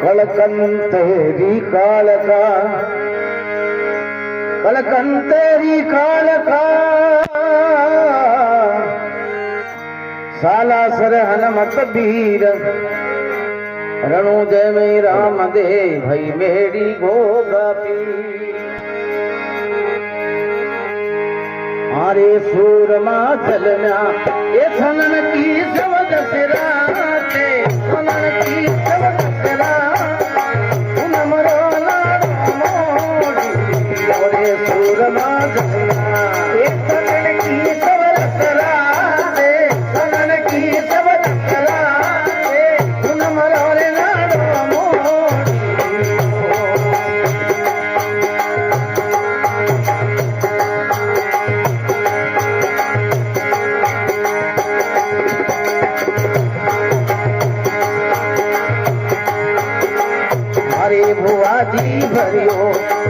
कलकंतेरी कालका कलकंतेरी कालका साला सरहन मत बीर रणु जय में राम दे भई मेरी गोगा पी आरे सूरमा चलना ये सनन की सबद सिराते सनन की सबद सिरा उनमरो नाम मोड़ी और सूरमा चलना ये सनन की सबद सिराते सनन की सबद सिराते उनमरो नाम मोड़ी भुआजी भरियो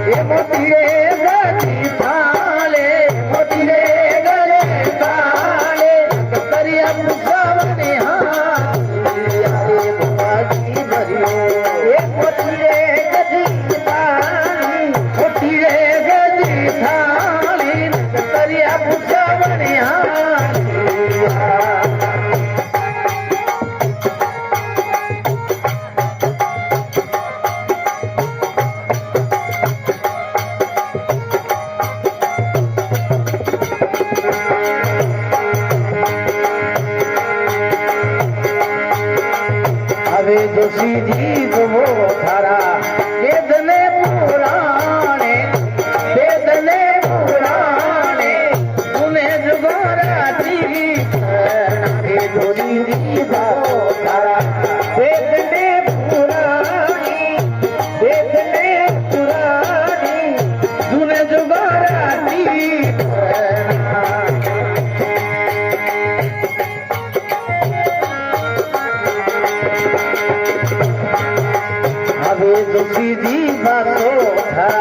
ये मोतीरे गली थाले मोतीरे गले काले करिया मुसावने हारे भुआजी भरियो ये मोतीरे गली थाली मोतीरे गली थाली करिया मुसावने जो सीधी तो वो थारा वेदने पुराने उन्हें जुगारा थी जो सीधी तो थारा वेदने पुरानी उन्हें जुगारा थी जो सीधी बातों था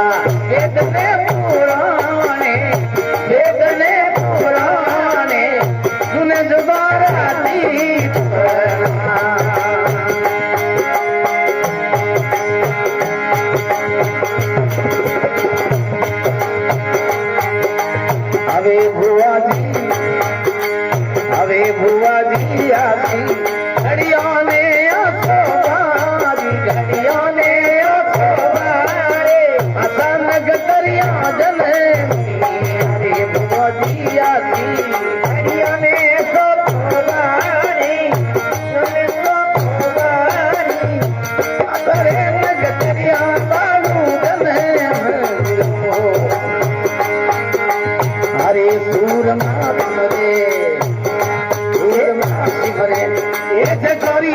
वेदने पुराने सुने जुबारा थी अवे बुआ जी आसी घड़ियों ने सूरमा भरे ये चकोरी